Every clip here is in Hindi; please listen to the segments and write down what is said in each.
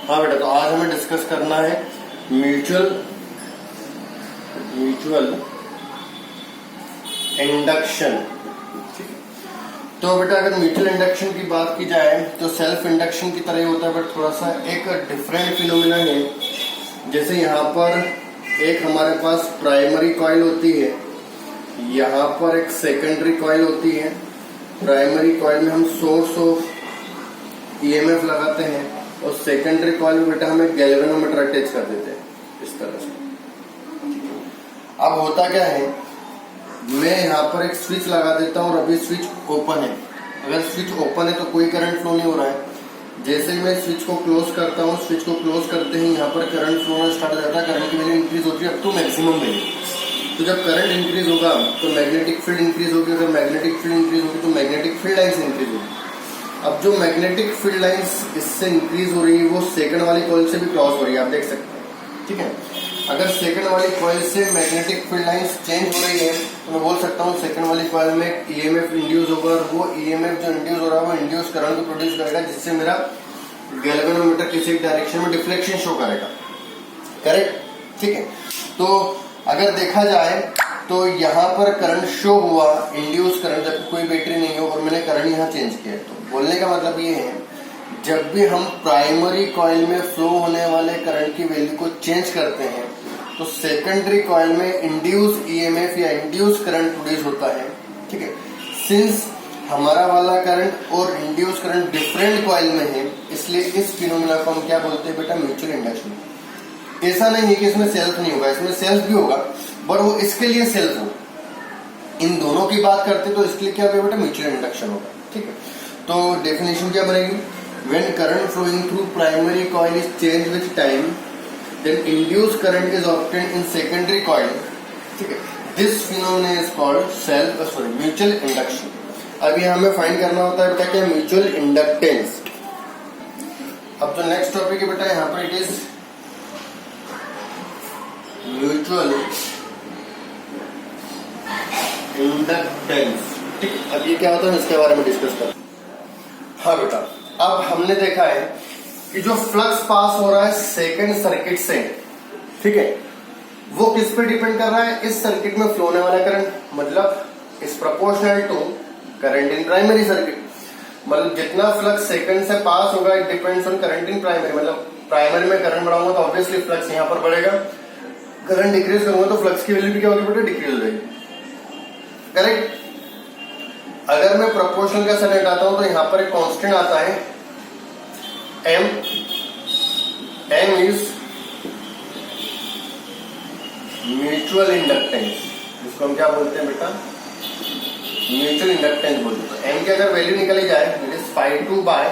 हाँ बेटा, तो आज हमें डिस्कस करना है म्यूचुअल इंडक्शन। तो बेटा अगर म्यूचुअल इंडक्शन की बात की जाए तो सेल्फ इंडक्शन की तरह ही होता है, बट थोड़ा सा एक डिफरेंट फिनोमिना है। जैसे यहाँ पर एक हमारे पास प्राइमरी कॉइल होती है, यहाँ पर एक सेकेंडरी कॉइल होती है। प्राइमरी कॉइल में हम सोर्स ऑफ ईएमएफ लगाते हैं और सेकेंडरी कॉइल में बेटा हमें गैल्वेनोमीटर अटैच कर देते हैं इस तरह से। अब होता क्या है, मैं यहाँ पर एक स्विच लगा देता हूँ और अभी स्विच ओपन है। अगर स्विच ओपन है तो कोई करंट फ्लो नहीं हो रहा है। जैसे ही मैं स्विच को क्लोज करता हूँ, स्विच को क्लोज करते ही यहाँ पर करंट फ्लो होना स्टार्ट हो जाता है। करंट की वैल्यू इंक्रीज होती है अप टू मैक्सिमम वैल्यू। तो जब करंट इंक्रीज होगा तो मैग्नेटिक फील्ड इंक्रीज होगी। अगर मैग्नेटिक फील्ड इंक्रीज होगी तो मैग्नेटिक फील्ड लाइन्स इंक्रीज होगी। अब जो मैग्नेटिक फील्ड लाइन्स इससे इंक्रीज हो रही है वो सेकंड वाली कॉइल से भी क्रॉस हो रही है, आप देख सकते हैं। ठीक है, अगर सेकंड वाली कॉइल से मैग्नेटिक फील्ड लाइन्स चेंज हो रही है तो मैं बोल सकता हूँ सेकंड वाली कॉइल में ईएमएफ इंड्यूस होगा और वो ईएमएफ जो इंड्यूस हो रहा है वो इंड्यूस करंट को प्रोड्यूस करेगा, जिससे मेरा गैल्वेनोमीटर किसी एक डायरेक्शन में डिफ्लेक्शन शो करेगा। करेक्ट, ठीक है। तो अगर देखा जाए तो यहाँ पर करंट शो हुआ, इंड्यूस करंट, जब कोई बैटरी नहीं हो और मैंने करंट यहाँ चेंज किया। तो बोलने का मतलब ये है, जब भी हम प्राइमरी कॉइल में फ्लो होने वाले करंट की वैल्यू को चेंज करते हैं तो सेकेंडरी कॉइल में इंड्यूस ईएमएफ या इंड्यूस करंट प्रोड्यूस होता है। ठीक है, सिंस हमारा वाला करंट और इंड्यूस करंट डिफरेंट कॉइल में है, इसलिए इस फिनोमिना को हम क्या बोलते हैं बेटा, म्यूचुअल इंडक्शन। ऐसा नहीं है कि इसमें सेल्फ नहीं होगा, इसमें सेल्फ भी होगा, पर वो इसके लिए सेल्फ हो। इन दोनों की बात करते तो इसके लिए क्या होगा बेटा, म्यूचुअल इंडक्शन होगा। ठीक है, तो डेफिनेशन क्या बनेगी, when current flowing through primary coil is changed with time, then induced current is obtained in secondary coil. ठीक है, this phenomenon is called mutual induction. अभी हमें फाइंड करना होता है बेटा क्या, म्यूचुअल इंडक्टेंस। अब जो नेक्स्ट टॉपिक है बेटा यहाँ पर इट इज म्यूचुअल इंडक्टेंस। ठीक है, अब ये क्या होता है इसके बारे में डिस्कस करते हैं। हाँ बेटा, अब हमने देखा है कि जो फ्लक्स पास हो रहा है सेकंड सर्किट से, ठीक है, वो किस पे डिपेंड कर रहा है, इस सर्किट में फ्लो होने वाला करंट, मतलब is proportional to current in primary circuit. मतलब जितना फ्लक्स सेकंड से पास होगा it depends on current in primary. मतलब प्राइमरी में करंट बढ़ाऊंगा तो ऑब्वियसली फ्लक्स यहाँ पर बढ़ेगा, करंट डिक्रीज करूंगा तो फ्लक्स की वैल्यू भी क्या होगी बेटा, डिक्रीज हो जाएगी। करेक्ट। अगर मैं प्रोपोर्शनल का साइन हटाता हूं तो यहां पर एक कांस्टेंट आता है m। m is mutual inductance, जिसको हम क्या बोलते हैं बेटा, म्यूचुअल इंडक्टेंस बोलते हैं। तो m की अगर वैल्यू निकाली जाए it is phi2 bye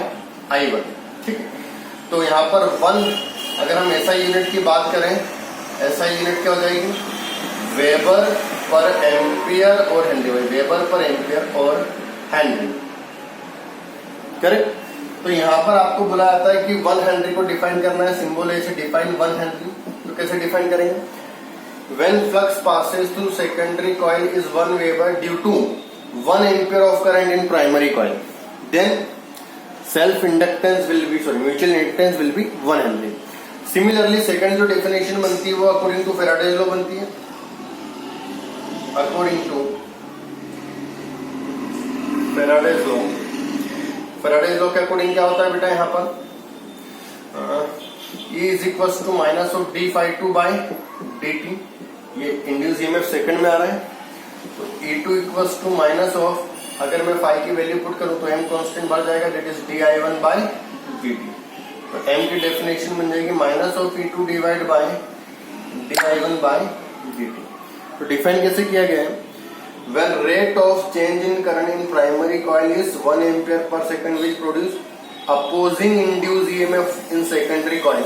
I1। ठीक है, तो यहां पर 1 अगर हम SI यूनिट की बात करें, SI यूनिट क्या हो जाएगी, वेबर पर एम्पियर और हेनरी, वेबर पर एम्पियर और हेनरी। करेक्ट। तो यहाँ पर आपको बोला जाता है कि 1 हेनरी को डिफाइन करना है, सिंबल ऐसे डिफाइन 1 हेनरी। तो कैसे डिफाइन करेंगे, when flux passes through secondary coil is 1 weber due to 1 ampere of current in primary coil, then self inductance will be mutual inductance will be 1 henry. Similarly second जो डेफिनेशन बनती है वो अकॉर्डिंग टू फैराडेज लॉ बनती है। According to Faraday's law, Faraday's law के अकॉर्डिंग क्या होता है बेटा, यहाँ पर E is equal to minus of d phi2 by dt। ये इंड्यूस ईएमएफ सेकंड में आ रहा है, तो E2 equal to minus of, अगर मैं फाई की वैल्यू पुट करूं तो m कांस्टेंट बढ़ जाएगा, that is di1 by dt। तो m की डेफिनेशन बन जाएगी minus of E2 divide by di1 by dt। तो डिफाइन कैसे किया गया है, when rate of change in current in primary coil is 1 ampere per second which produce opposing induced EMF in secondary coil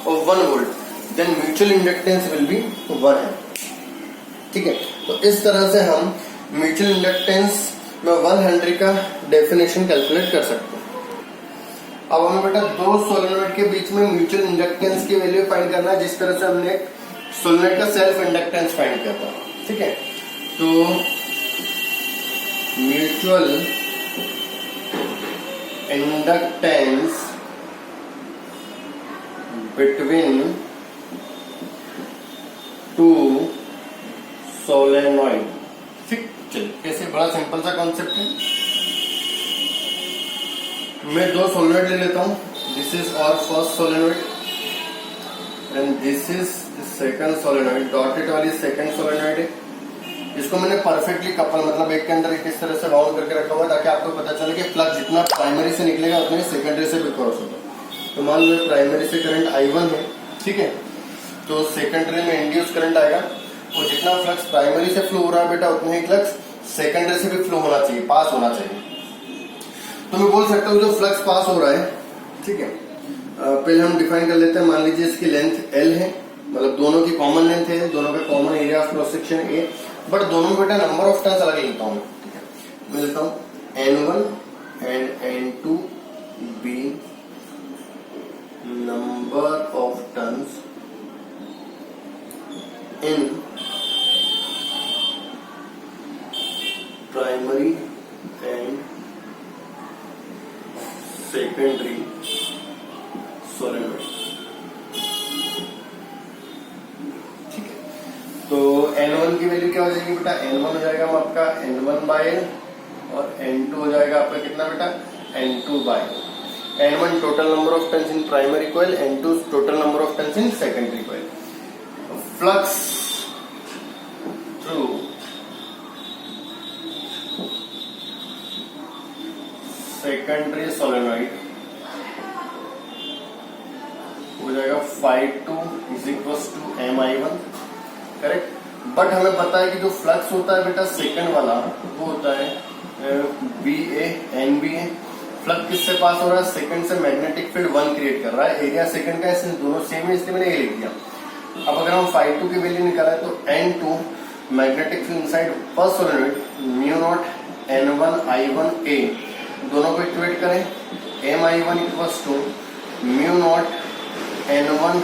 of 1 volt, then mutual inductance will be 1 है। ठीक है, तो इस तरह से हम म्यूचुअल इंडक्टेंस में 1 हेनरी का डेफिनेशन कैलकुलेट कर सकते हैं। अब हमें बेटा दो सोलेनोइड के बीच में म्यूचुअल इंडक्टेंस की वैल्यू फाइंड करना है, जिस तरह से हमने सोलेनोइड का सेल्फ इंडक्टेंस फाइंड करता है। ठीक है, तो mutual inductance between two solenoid. ठीक, चलिए कैसे, बड़ा सिंपल सा कॉन्सेप्ट है। मैं दो सोलेनॉइड ले लेता हूं, this is our first solenoid and this is second solenoid. Dotted वाली सेकंड सोलेनॉइड है। इसको मैंने परफेक्टली कपल, मतलब एक के अंदर एक इस तरह से राउंड करके रखा हुआ ताकि आपको पता चले कि फ्लक्स जितना प्राइमरी से निकलेगा उतना ही सेकेंडरी से भी क्रॉस होगा। तो मान लो प्राइमरी से करंट I1 है, ठीक है, तो सेकेंडरी में इंड्यूस करंट आएगा और जितना फ्लक्स प्राइमरी से फ्लो हो रहा है बेटा उतना ही फ्लक्स सेकेंडरी से भी फ्लो होना चाहिए, पास होना चाहिए। तो मैं बोल सकता हूँ जो फ्लक्स पास हो रहा है, ठीक है, पहले हम डिफाइन कर लेते हैं। मान लीजिए इसकी लेंथ L है, मतलब दोनों की कॉमन लेंथ है, दोनों का common area of cross section A, but दोनों में बेटा नंबर ऑफ टर्न्स अलग लेता हूँ। ठीक है, मैं लेता हूँ N1 and N2 B number of turns in primary and secondary solenoid। ठीक है, तो N1 की वैल्यू क्या हो जाएगी बेटा, N1 हो जाएगा आपका N1/L और N2 हो जाएगा आपका कितना बेटा, N2/L। N1 total number of turns in primary coil, N2 total number of turns in secondary coil। Flux through secondary solenoid हो जाएगा Phi2 is equals to MI1, correct. But हमें पता है कि जो फ्लक्स होता है बेटा सेकंड वाला वो होता है BA NBA। फ्लक्स किससे पास हो रहा है, सेकंड से। मैग्नेटिक फील्ड 1 क्रिएट कर रहा है, एरिया सेकंड का है, दोनों सेम है इसलिए मैंने ये लिख दिया। अब अगर हम Phi2 की वैल्यू निकालें तो N2 magnetic field inside first solenoid μ0 N1I1A, दोनों को इक्वेट करें, MI1 equals to μ0 N1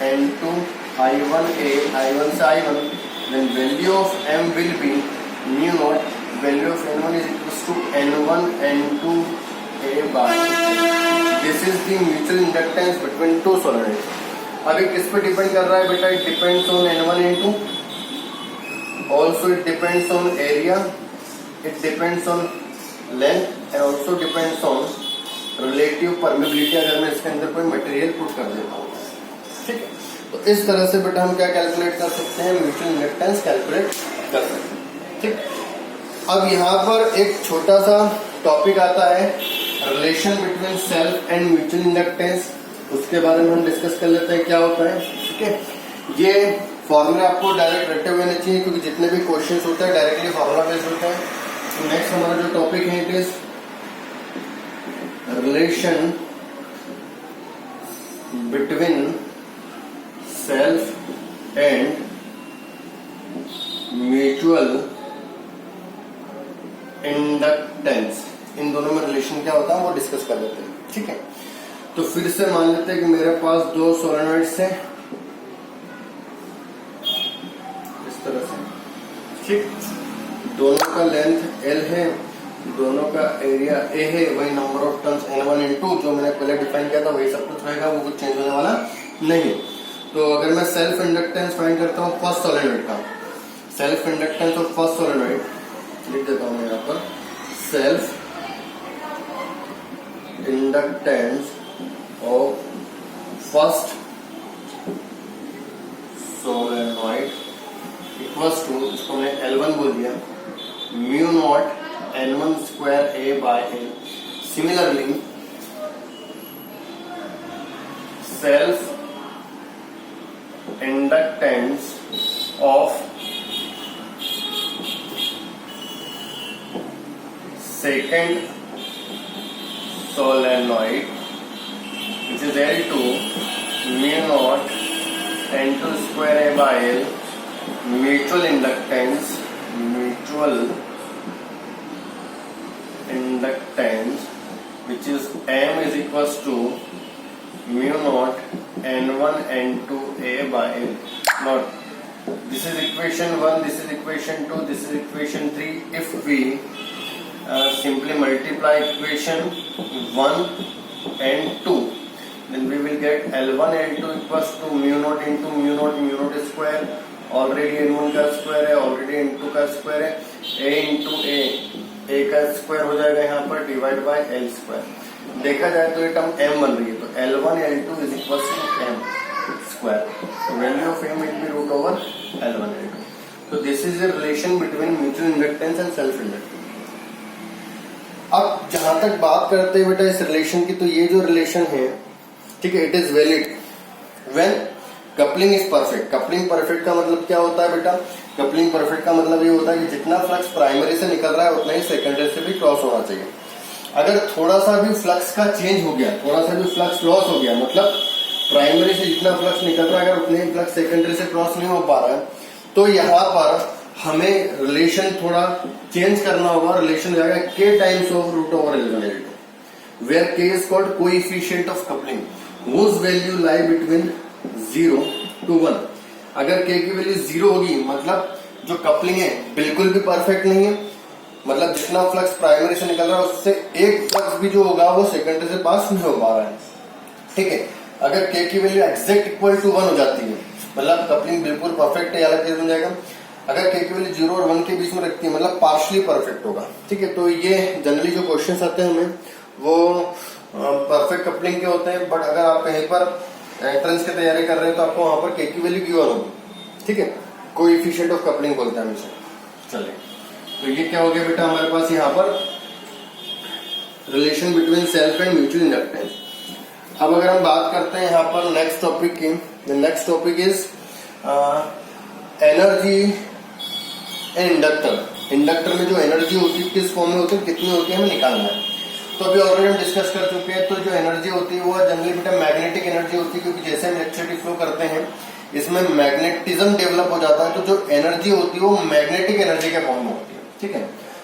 N2 I1A, I1 से I1, then value of M will be μ0, value of N1 is equals to N1 N2 A by। This is the mutual inductance between two solenoids। अभी किस पे डिपेंड कर रहा है बेटा, it depends on N1 N2, also it depends on area, it depends on length and also depends on relative permeability, अगर मैं इसके अंदर कोई मटेरियल पुट कर देता हूँ। ठीक है, तो इस तरह से बेटा हम क्या कैलकुलेट कर सकते हैं, म्यूचुअल इंडक्टेंस कैलकुलेट कर सकते हैं। ठीक, अब यहाँ पर एक छोटा सा टॉपिक आता है, relation between self and mutual inductance, उसके बारे में हम डिस्कस कर लेते हैं क्या होता है। ठीक है, ये फॉर्मूला आपको डायरेक्ट रटते हुए नहीं चाहिए क्योंकि जितने भी क्वेश्चंस होते हैं डायरेक्टली फॉर्मूला बेस्ड होते हैं। तो नेक्स्ट हमारा जो टॉपिक है it is relation between self and mutual inductance. इन दोनों में रिलेशन क्या होता है वो डिस्कस कर लेते हैं। ठीक है, तो फिर से मान लेते हैं कि मेरे पास दो सोलेनॉइड्स हैं इस तरह से। ठीक, दोनों का लेंथ L है, दोनों का एरिया A है, वही number of turns N1 N2 जो मैंने पहले डिफाइन किया था वही सब कुछ रहेगा, वो कुछ चेंज होने वाला नहीं। तो अगर मैं सेल्फ इंडक्टेंस फाइंड करता हूँ फर्स्ट सोलेनॉइड का, self inductance of first solenoid लिख देता हूँ यहाँ पर, self inductance of first solenoid equals to, इसको मैंने L1 बोल दिया, μ0 N1 square A by L। Similarly, self inductance of second solenoid, which is L2, μ0 N2 square A by L, mutual inductance which is M is equals to μ0 N1 N2 A by L. Now this is equation 1, this is equation 2, this is equation 3. If we simply multiply equation 1 and 2, then we will get L1 L2 equals to mu naught into mu naught square, already N1 का स्क्वायर है, ऑलरेडी N2 का स्क्वायर है, A इंटू ए का स्क्वायर हो जाएगा यहाँ पर डिवाइड बाय L स्क्वायर। देखा जाए तो ये टर्म M बन रही है, तो L1 L2 is equal to M square, value of M will be root over L1 L2। तो this is the relation between mutual inductance and self inductance. अब जहां तक बात करते हैं बेटा इस रिलेशन की, तो ये जो रिलेशन है, ठीक है, it is valid when coupling is perfect. Coupling perfect का मतलब क्या होता है बेटा? कपलिंग परफेक्ट का मतलब ये होता है कि जितना फ्लक्स प्राइमरी से निकल रहा है उतना ही सेकेंडरी से भी क्रॉस होना चाहिए। अगर थोड़ा सा भी फ्लक्स का चेंज हो गया, थोड़ा सा भी फ्लक्स लॉस हो गया, मतलब प्राइमरी से जितना फ्लक्स निकल रहा है अगर उतने ही फ्लक्स सेकेंडरी से क्रॉस नहीं हो पा रहा है, तो यहाँ पर हमें रिलेशन थोड़ा चेंज करना होगा। रिलेशन जाएगा k times of root over L1 L2, where k is called coefficient of coupling, whose value lie between 0 to 1। अगर k की वैल्यू 0 होगी मतलब जो कपलिंग है बिल्कुल भी परफेक्ट नहीं है, मतलब जितना फ्लक्स प्राइमरी से निकल रहा है उससे एक फ्लक्स भी जो होगा वो सेकेंडरी से पास नहीं हो पा रहा है, ठीक है। अगर k की वैल्यू एग्जैक्ट इक्वल टू 1 हो जाती है मतलब कपलिंग बिल्कुल परफेक्ट है, अलग केस बन जाएगा। अगर k की वैल्यू 0 और 1 के बीच में रखती है मतलब पार्शली परफेक्ट होगा, ठीक है। तो ये जनरली जो क्वेश्चंस आते हैं हमें वो परफेक्ट कपलिंग के होते हैं, बट अगर आप कहीं पर एंट्रेंस की तैयारी कर रहे हैं तो आपको वहां पर k की वैल्यू गिवन होगी, ठीक है। कोएफिशिएंट ऑफ कपलिंग बोलते हैं हमेशा। चलिए, तो ये क्या हो गया बेटा हमारे पास यहाँ पर relation between self and mutual inductance. अब अगर हम बात करते हैं यहाँ पर नेक्स्ट टॉपिक की, the next topic is energy and inductor. Inductor में जो एनर्जी होती है किस फॉर्म में होती है, कितनी होती है, हमें निकालना है। तो अभी ऑलरेडी हम डिस्कस कर चुके हैं। तो जो एनर्जी होती है वो जनरली बेटा मैग्नेटिक एनर्जी होती है, क्योंकि जैसे हम इलेक्ट्रिसिटी फ्लो करते हैं इसमें मैग्नेटिज्म डेवलप हो जाता है, तो जो एनर्जी होती है वो मैग्नेटिक एनर्जी के फॉर्म में होती है, ठीक है।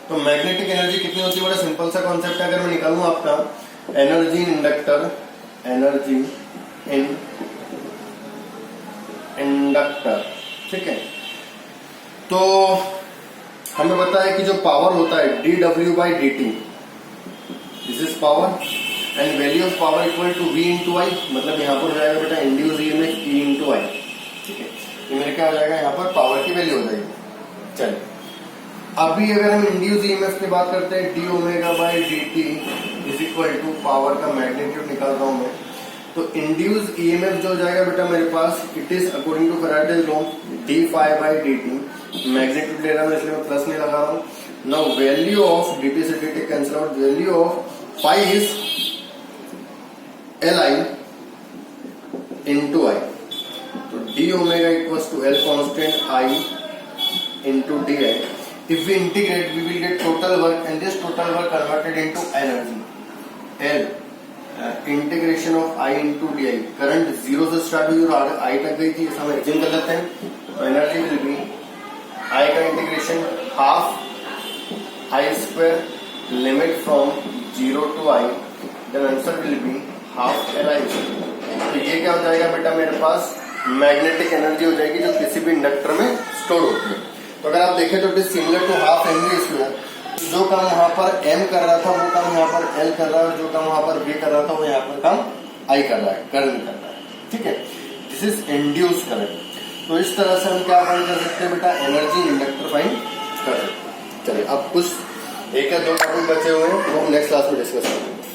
तो मैग्नेटिक एनर्जी कितनी होती है, बड़ा सिंपल सा कॉन्सेप्ट है। अगर मैं निकालूं आपका energy in inductor, energy in inductor, ठीक है, तो हमें पता है कि जो पावर होता है dw/dt, this is power and value of power equal to v into I, मतलब यहाँ पर हो जाएगा बेटा induce EMF E into I, ठीक है। ये मेरे क्या हो जाएगा, यहाँ पर पावर की वैल्यू हो जाएगी। चलिए, अभी अगर हम इंड्यूस ईएमएफ की बात करते हैं d⍵/dt is equal to power का मैग्नीट्यूड निकाल रहा हूं मैं, तो इंड्यूस ईएमएफ जो हो जाएगा बेटा मेरे पास, it is according to Faraday's law d∅/dt, magnitude ले रहा हूं इसलिए मैं प्लस नहीं लगा रहा हूं। नाउ वैल्यू ऑफ dt से dt cancel out, value of phi is Li into I, तो d⍵ equals to L constant I into di. If we integrate, we will get total work, and this total work converted into energy. L integration of I into di, current 0 से स्टार्ट हुई और I तक गई थी, हम एग्ज्यूम कर लेते हैं। तो एनर्जी विल बी I का integration half I² limit from 0 to I, then answer will be half Li। तो ये क्या हो जाएगा बेटा मेरे पास मैग्नेटिक एनर्जी हो जाएगी जो किसी भी इंडक्टर में स्टोर होती है। तो अगर आप देखें तो it is similar to half mv²। जो काम वहां पर m कर रहा था वो काम यहाँ पर L कर रहा है, और जो काम वहां पर v कर रहा था वो यहाँ पर काम I कर रहा है, करंट कर रहा है, ठीक है। This is induce current. तो इस तरह से हम क्या फाइंड कर सकते हैं बेटा, एनर्जी इंडक्टर फाइंड कर सकते हैं। चलिए, अब कुछ एक या दो टॉपिक बचे हुए हैं वो हम नेक्स्ट क्लास में डिस्कस करेंगे।